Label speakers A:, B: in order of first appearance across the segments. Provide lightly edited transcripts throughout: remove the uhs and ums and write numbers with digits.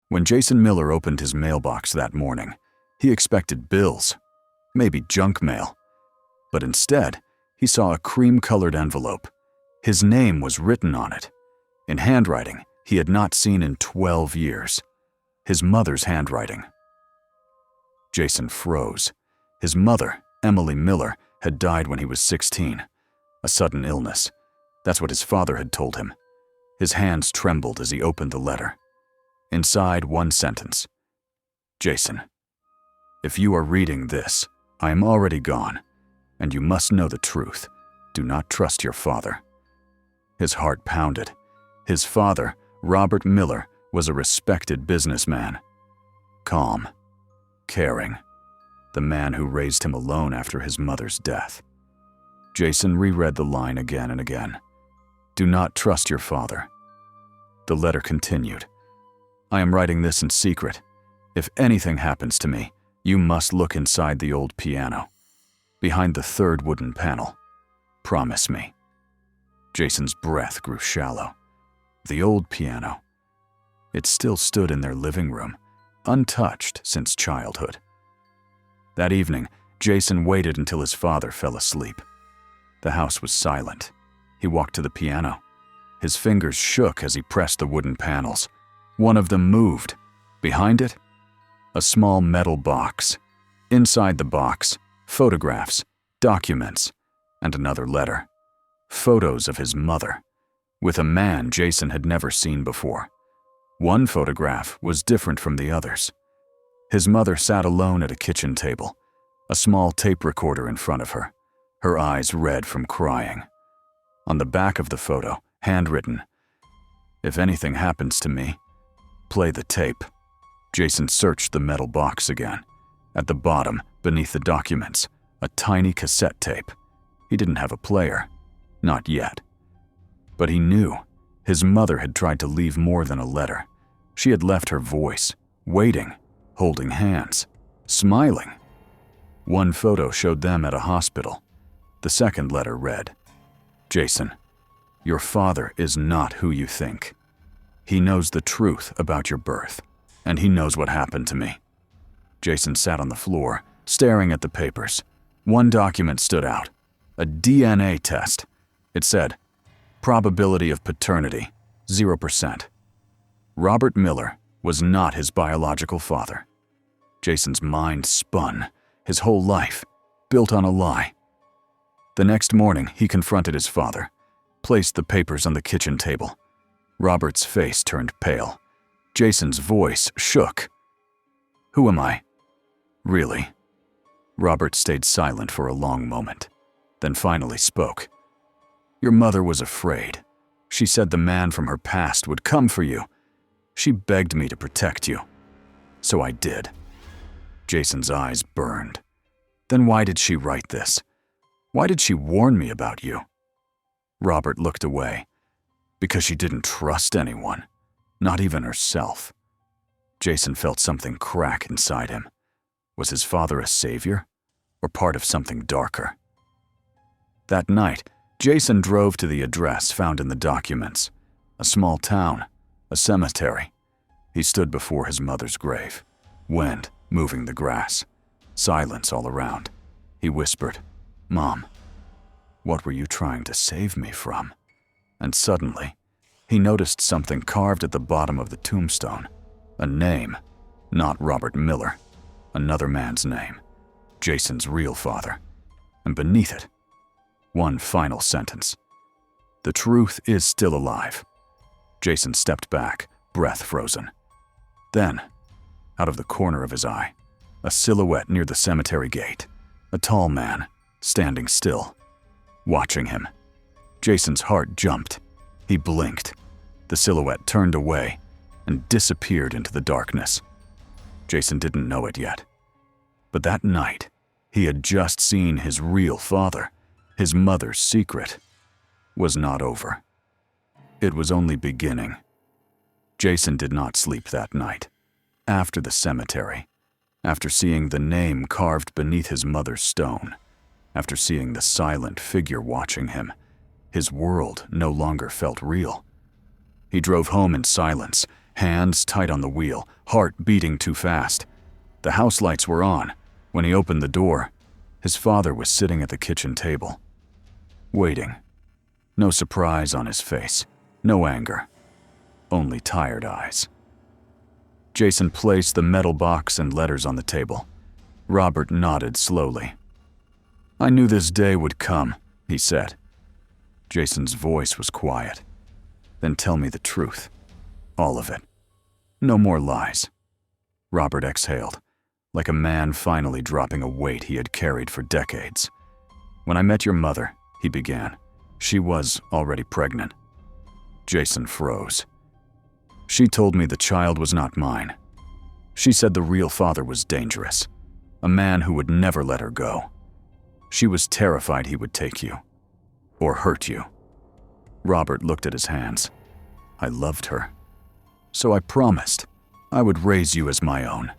A: When Jason Miller opened his mailbox that morning, he expected bills, maybe junk mail. But instead, he saw a cream-colored envelope. His name was written on it, in handwriting he had not seen in 12 years. His mother's handwriting. Jason froze. His mother, Emily Miller, had died when he was 16. A sudden illness. That's what his father had told him. His hands trembled as he opened the letter. Inside, one sentence. Jason, if you are reading this, I am already gone, and you must know the truth. Do not trust your father. His heart pounded. His father, Robert Miller, was a respected businessman. Calm, caring, the man who raised him alone after his mother's death. Jason reread the line again and again. Do not trust your father. The letter continued. I am writing this in secret. If anything happens to me, you must look inside the old piano, behind the third wooden panel. Promise me. Jason's breath grew shallow. The old piano. It still stood in their living room, untouched since childhood. That evening, Jason waited until his father fell asleep. The house was silent. He walked to the piano. His fingers shook as he pressed the wooden panels. One of them moved. Behind it, a small metal box. Inside the box, photographs, documents, and another letter. Photos of his mother, with a man Jason had never seen before. One photograph was different from the others. His mother sat alone at a kitchen table, a small tape recorder in front of her, her eyes red from crying. On the back of the photo, handwritten, if anything happens to me, play the tape. Jason searched the metal box again. At the bottom, beneath the documents, a tiny cassette tape. He didn't have a player. Not yet. But he knew. His mother had tried to leave more than a letter. She had left her voice, waiting, holding hands, smiling. One photo showed them at a hospital. The second letter read, Jason, your father is not who you think. He knows the truth about your birth, and he knows what happened to me. Jason sat on the floor, staring at the papers. One document stood out, a DNA test. It said, probability of paternity, 0%. Robert Miller was not his biological father. Jason's mind spun, his whole life, built on a lie. The next morning, he confronted his father, placed the papers on the kitchen table. Robert's face turned pale. Jason's voice shook. Who am I? Really? Robert stayed silent for a long moment, then finally spoke. Your mother was afraid. She said the man from her past would come for you. She begged me to protect you. So I did. Jason's eyes burned. Then why did she write this? Why did she warn me about you? Robert looked away. Because she didn't trust anyone, not even herself. Jason felt something crack inside him. Was his father a savior, or part of something darker? That night, Jason drove to the address found in the documents. A small town, a cemetery. He stood before his mother's grave, wind moving the grass, silence all around. He whispered, Mom, what were you trying to save me from? And suddenly, he noticed something carved at the bottom of the tombstone. A name, not Robert Miller, another man's name, Jason's real father. And beneath it, one final sentence. The truth is still alive. Jason stepped back, breath frozen. Then, out of the corner of his eye, a silhouette near the cemetery gate, a tall man, standing still, watching him. Jason's heart jumped. He blinked. The silhouette turned away and disappeared into the darkness. Jason didn't know it yet. But that night, he had just seen his real father. His mother's secret was not over. It was only beginning. Jason did not sleep that night. After the cemetery, after seeing the name carved beneath his mother's stone, after seeing the silent figure watching him, his world no longer felt real. He drove home in silence, hands tight on the wheel, heart beating too fast. The house lights were on. When he opened the door, his father was sitting at the kitchen table, waiting. No surprise on his face, no anger, only tired eyes. Jason placed the metal box and letters on the table. Robert nodded slowly. "I knew this day would come," he said. Jason's voice was quiet. "Then tell me the truth. All of it. No more lies." Robert exhaled, like a man finally dropping a weight he had carried for decades. "When I met your mother," he began, "she was already pregnant." Jason froze. "She told me the child was not mine. She said the real father was dangerous, a man who would never let her go. She was terrified he would take you, or hurt you." Robert looked at his hands. "I loved her. So I promised I would raise you as my own,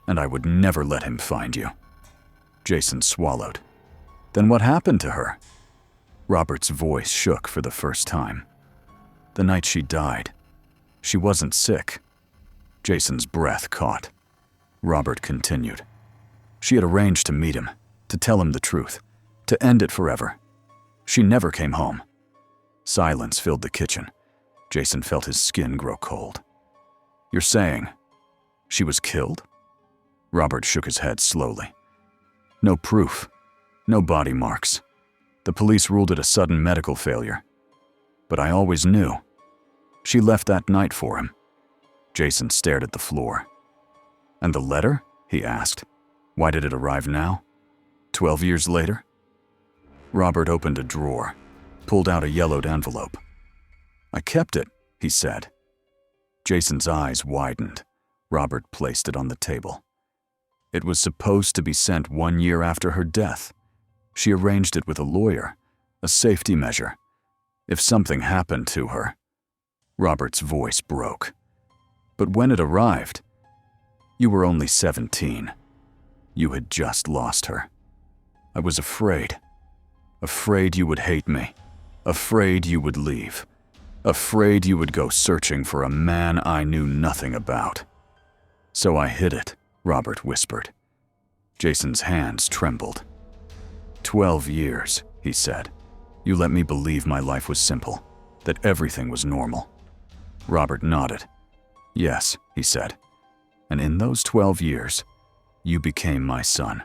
A: and I would never let him find you." Jason swallowed. "Then what happened to her?" Robert's voice shook for the first time. "The night she died. She wasn't sick." Jason's breath caught. Robert continued. "She had arranged to meet him, to tell him the truth, to end it forever. She never came home." Silence filled the kitchen. Jason felt his skin grow cold. "You're saying she was killed?" Robert shook his head slowly. "No proof, no body marks. The police ruled it a sudden medical failure. But I always knew. She left that night for him." Jason stared at the floor. "And the letter?" he asked. "Why did it arrive now? 12 years later?" Robert opened a drawer, pulled out a yellowed envelope. "I kept it," he said. Jason's eyes widened. Robert placed it on the table. "It was supposed to be sent 1 year after her death. She arranged it with a lawyer, a safety measure. If something happened to her." Robert's voice broke. "But when it arrived, you were only 17. You had just lost her. I was afraid. Afraid you would hate me. Afraid you would leave. Afraid you would go searching for a man I knew nothing about. So I hid it," Robert whispered. Jason's hands trembled. 12 years, he said. "You let me believe my life was simple, that everything was normal." Robert nodded. "Yes," he said. "And in those 12 years, you became my son.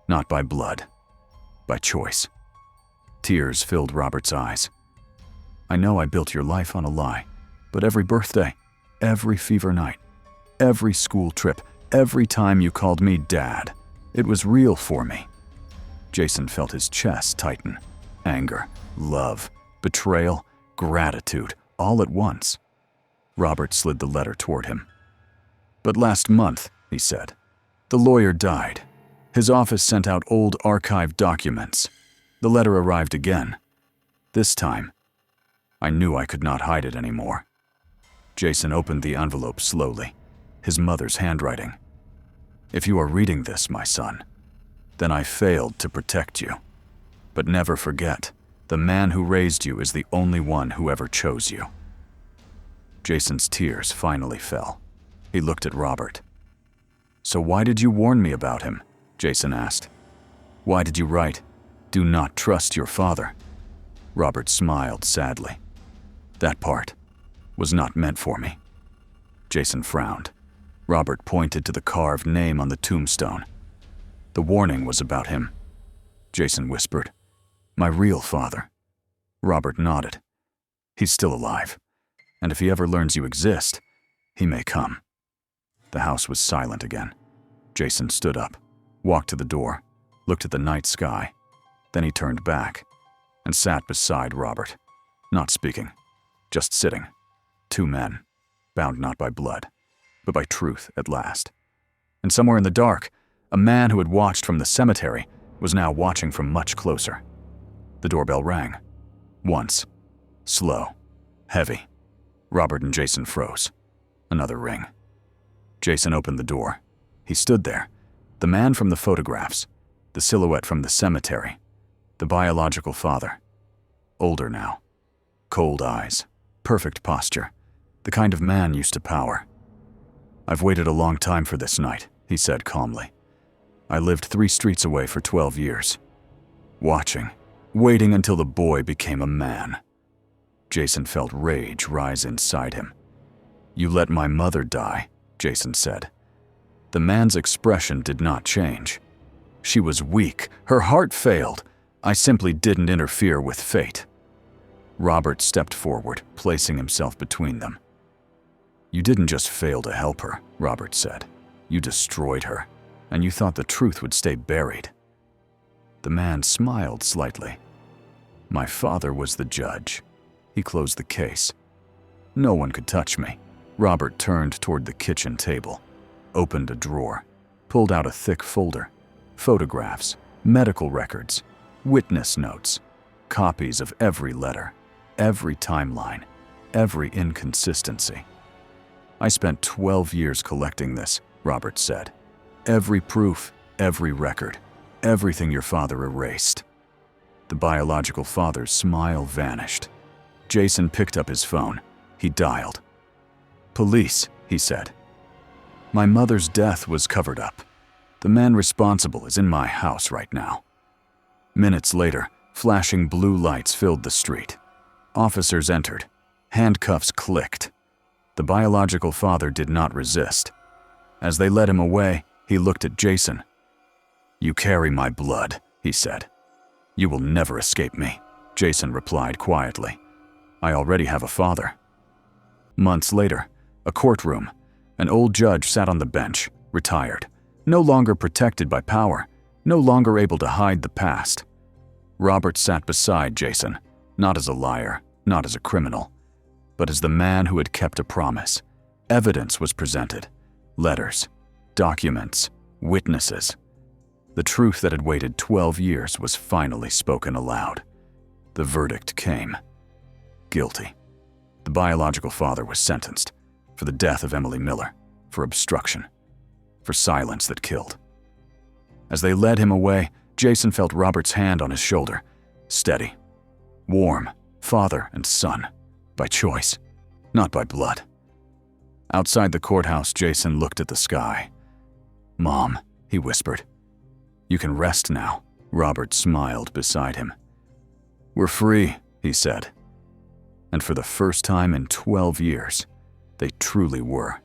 A: Not by blood, by choice." Tears filled Robert's eyes. "I know I built your life on a lie, but every birthday, every fever night, every school trip, every time you called me Dad, it was real for me." Jason felt his chest tighten. Anger, love, betrayal, gratitude, all at once. Robert slid the letter toward him. "But last month," he said, "the lawyer died. His office sent out old archived documents. The letter arrived again. This time, I knew I could not hide it anymore." Jason opened the envelope slowly, his mother's handwriting. "If you are reading this, my son, then I failed to protect you. But never forget, the man who raised you is the only one who ever chose you." Jason's tears finally fell. He looked at Robert. "So why did you warn me about him?" Jason asked. "Why did you write, 'Do not trust your father'?" Robert smiled sadly. "That part was not meant for me." Jason frowned. Robert pointed to the carved name on the tombstone. "The warning was about him," Jason whispered. "My real father." Robert nodded. "He's still alive, and if he ever learns you exist, he may come." The house was silent again. Jason stood up, walked to the door, looked at the night sky. Then he turned back and sat beside Robert, not speaking, just sitting. Two men, bound not by blood, but by truth at last. And somewhere in the dark, a man who had watched from the cemetery was now watching from much closer. The doorbell rang. Once. Slow. Heavy. Robert and Jason froze. Another ring. Jason opened the door. He stood there. The man from the photographs. The silhouette from the cemetery. The biological father. Older now. Cold eyes. Perfect posture. The kind of man used to power. "I've waited a long time for this night," he said calmly. "I lived 3 streets away for 12 years. Waiting until the boy became a man." Jason felt rage rise inside him. "You let my mother die," Jason said. The man's expression did not change. "She was weak. Her heart failed. I simply didn't interfere with fate." Robert stepped forward, placing himself between them. "You didn't just fail to help her," Robert said. "You destroyed her, and you thought the truth would stay buried." The man smiled slightly. "My father was the judge. He closed the case. No one could touch me." Robert turned toward the kitchen table, opened a drawer, pulled out a thick folder. Photographs, medical records, witness notes, copies of every letter, every timeline, every inconsistency. "I spent 12 years collecting this," Robert said. "Every proof, every record, everything your father erased." The biological father's smile vanished. Jason picked up his phone. He dialed. "Police," he said. "My mother's death was covered up. The man responsible is in my house right now." Minutes later, flashing blue lights filled the street. Officers entered. Handcuffs clicked. The biological father did not resist. As they led him away, he looked at Jason. "You carry my blood," he said. "You will never escape me," Jason replied quietly. "I already have a father." Months later, a courtroom. An old judge sat on the bench, retired, no longer protected by power, no longer able to hide the past. Robert sat beside Jason, not as a liar, not as a criminal, but as the man who had kept a promise. Evidence was presented. Letters, documents, witnesses. The truth that had waited 12 years was finally spoken aloud. The verdict came. Guilty. The biological father was sentenced for the death of Emily Miller, for obstruction, for silence that killed. As they led him away, Jason felt Robert's hand on his shoulder. Steady. Warm. Father and son. By choice, not by blood. Outside the courthouse, Jason looked at the sky. "Mom," he whispered. "You can rest now." Robert smiled beside him. "We're free," he said. And for the first time in 12 years, they truly were.